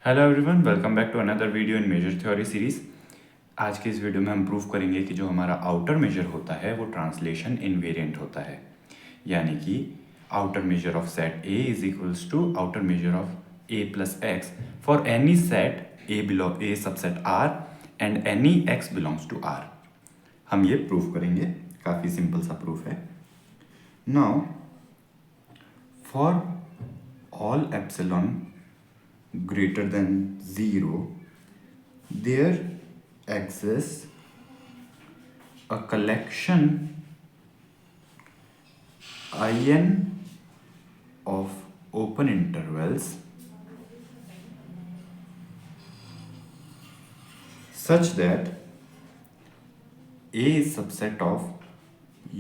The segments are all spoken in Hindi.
Hello everyone, welcome back to another video in measure theory series. आज के इस वीडियो में हम प्रूव करेंगे कि जो हमारा आउटर मेजर होता है वो ट्रांसलेशन इनवेरिएंट होता है। यानी कि outer measure of set A is equals to outer measure of A plus X for any set A subset R and any X belongs to R. हम ये प्रूव करेंगे, काफ़ी सिंपल सा प्रूफ है। Now for all epsilon greater than 0, there exists a collection in of open intervals such that A is subset of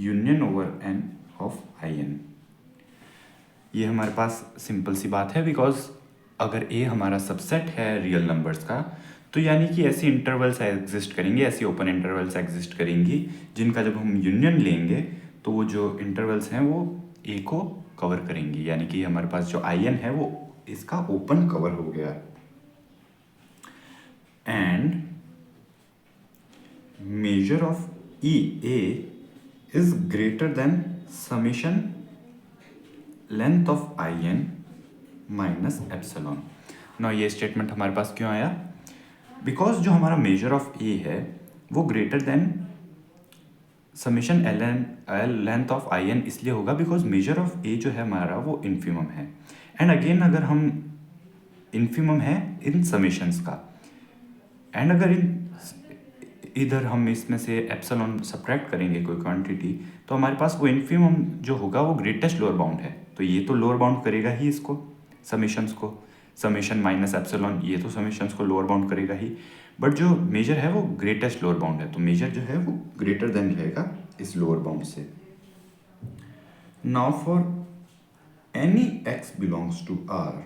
union over n of in। ये हमारे पास सिंपल सी बात है, बिकॉज अगर ए हमारा सबसेट है रियल नंबर्स का, तो यानी कि ऐसी इंटरवल्स एग्जिस्ट करेंगी, ऐसी ओपन इंटरवल्स एग्जिस्ट करेंगी जिनका जब हम यूनियन लेंगे तो वो जो इंटरवल्स हैं वो ए को कवर करेंगी। यानी कि हमारे पास जो आई एन है वो इसका ओपन कवर हो गया। And measure of E A is greater than summation length of I N minus epsilon. ना ये स्टेटमेंट हमारे पास क्यों आया? बिकॉज जो हमारा मेजर ऑफ ए है वो greater than summation L length of I N इसलिए होगा बिकॉज मेजर ऑफ ए जो है हमारा वो इन्फीमम है। एंड अगेन अगर हम इन्फीमम है इन समेशंस का, एंड अगर इधर हम इसमें से एप्सिलॉन सब्ट्रैक्ट करेंगे कोई क्वांटिटी, तो हमारे पास वो इन्फीमम जो होगा वो ग्रेटेस्ट लोअर बाउंड है, तो ये तो लोअर बाउंड करेगा ही इसको, समेशंस को। समेशन माइनस एप्सिलॉन ये तो समेशंस को लोअर बाउंड करेगा ही, बट जो मेजर है वो ग्रेटेस्ट लोअर बाउंड है, तो मेजर जो है वो ग्रेटर देन रहेगा इस लोअर बाउंड से। Now for any X belongs to R,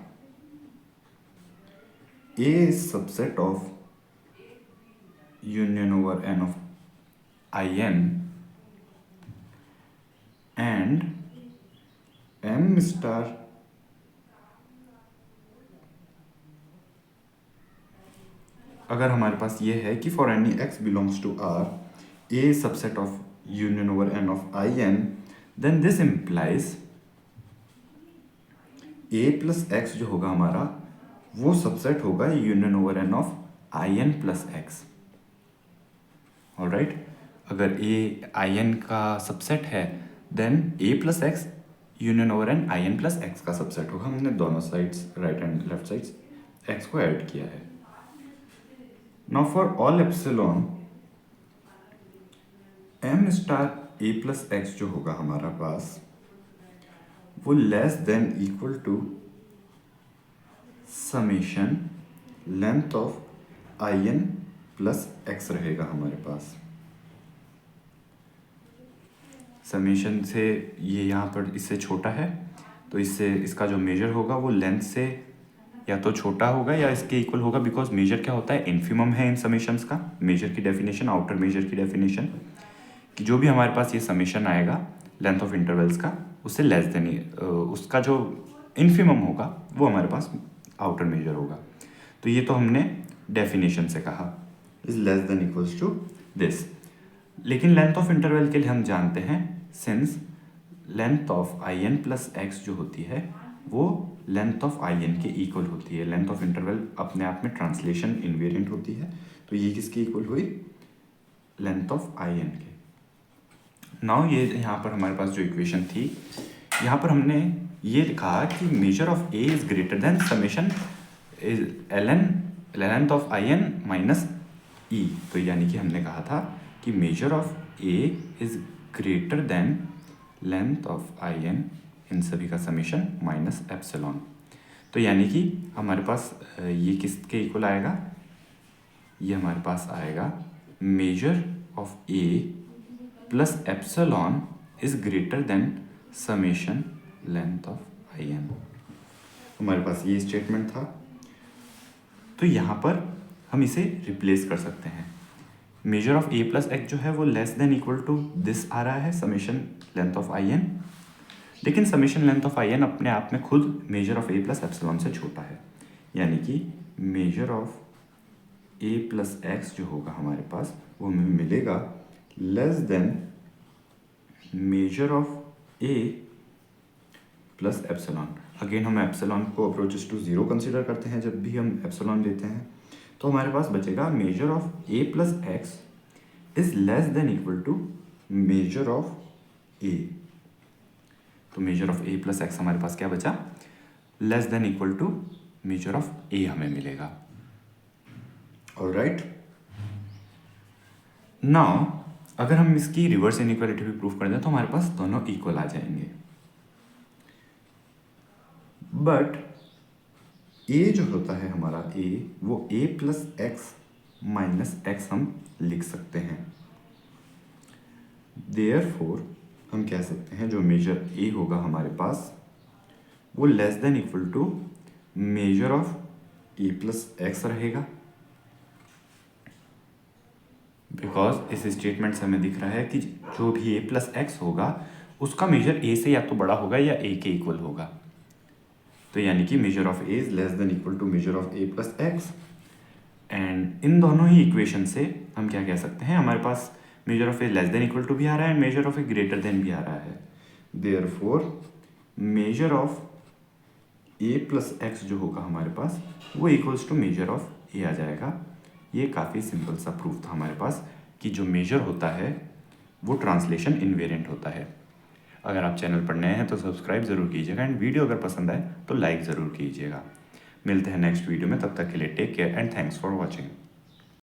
A is subset of union over n of in and m star अगर हमारे पास ये है कि for any x belongs to r a subset of union over n of in, then this implies a plus X जो होगा हमारा वो सबसेट होगा union over n of in plus X. Alright, अगर ए आई एन का सबसेट है then A plus X union over N I N plus X का सबसेट होगा। हमने दोनों sides right and left sides X को ऐड किया है। Now for all epsilon M star A plus X जो होगा हमारा पास वो less than equal to summation length of I N plus X रहेगा हमारे पास। समेशन से ये यहाँ पर इससे छोटा है, तो इससे इसका जो मेजर होगा वो लेंथ से या तो छोटा होगा या इसके इक्वल होगा, बिकॉज मेजर क्या होता है, इन्फीमम है इन समेशंस का। मेजर की डेफिनेशन, आउटर मेजर की डेफिनेशन कि जो भी हमारे पास ये समेशन आएगा लेंथ ऑफ इंटरवल्स का उससे लेस देन उसका जो इन्फीमम होगा वो हमारे पास आउटर मेजर होगा। तो ये तो हमने डेफिनेशन से कहा is less than equals to this. लेकिन लेंथ ऑफ इंटरवल के लिए हम जानते हैं since length of I N plus X जो होती है वो लेंथ ऑफ आई एन के इक्वल होती है। लेंथ ऑफ इंटरवल अपने आप में ट्रांसलेशन इनवेरिएंट होती है, तो ये किसकी इक्वल हुई, लेंथ ऑफ आई एन के। नाउ ये यहाँ पर हमारे पास जो इक्वेशन थी, यहाँ पर हमने ये लिखा कि measure of A is greater than summation L N length of I N minus E. तो यानी कि हमने कहा था कि measure of A is greater than length of I N इन सभी का समेशन माइनस एप्सिलॉन। तो यानी कि हमारे पास ये किसके इक्वल आएगा, ये हमारे पास आएगा measure of A plus epsilon is greater than summation length of I N. हमारे पास ये स्टेटमेंट था, तो यहाँ पर हम इसे रिप्लेस कर सकते हैं। Measure of A plus X जो है वो less than equal to this आ रहा है, summation length of I N. लेकिन summation length of I N अपने आप में खुद measure of A plus epsilon से छोटा है, यानी कि measure of A plus X जो होगा हमारे पास वो हमें मिलेगा less than measure of A plus epsilon. Again हम एप्सिलॉन को अप्रोचेस टू ज़ीरो कंसिडर करते हैं जब भी हम एप्सिलॉन लेते हैं, तो हमारे पास बचेगा measure of A plus X is less than equal to measure of A. तो measure of A plus X हमारे पास क्या बचा, less than equal to measure of A हमें मिलेगा। ऑलराइट, नाउ अगर हम इसकी रिवर्स इनइक्वालिटी भी प्रूफ कर दें तो हमारे पास दोनों इक्वल आ जाएंगे, बट ए जो होता है हमारा ए वो ए प्लस एक्स माइनस एक्स हम लिख सकते हैं। देयरफॉर हम कह सकते हैं जो मेजर ए होगा हमारे पास वो less than equal to measure of A plus X रहेगा, बिकॉज इस स्टेटमेंट से हमें दिख रहा है कि जो भी ए प्लस एक्स होगा उसका मेजर ए से या तो बड़ा होगा या ए के इक्वल होगा। तो यानी कि measure of A is less than equal to measure of A plus X, and in दोनों ही इक्वेशन से हम क्या कह सकते हैं, हमारे पास measure of A less than equal to भी आ रहा है and measure of A greater than भी आ रहा है। Therefore measure of A plus X जो होगा हमारे पास वो equals to measure of A आ जाएगा। ये काफ़ी सिंपल सा प्रूफ था हमारे पास कि जो मेजर होता है वो ट्रांसलेशन इनवेरिएंट होता है। अगर आप चैनल पर नए हैं तो सब्सक्राइब ज़रूर कीजिएगा एंड वीडियो अगर पसंद आए तो लाइक ज़रूर कीजिएगा। मिलते हैं नेक्स्ट वीडियो में, तब तक के लिए take care and thanks for watching.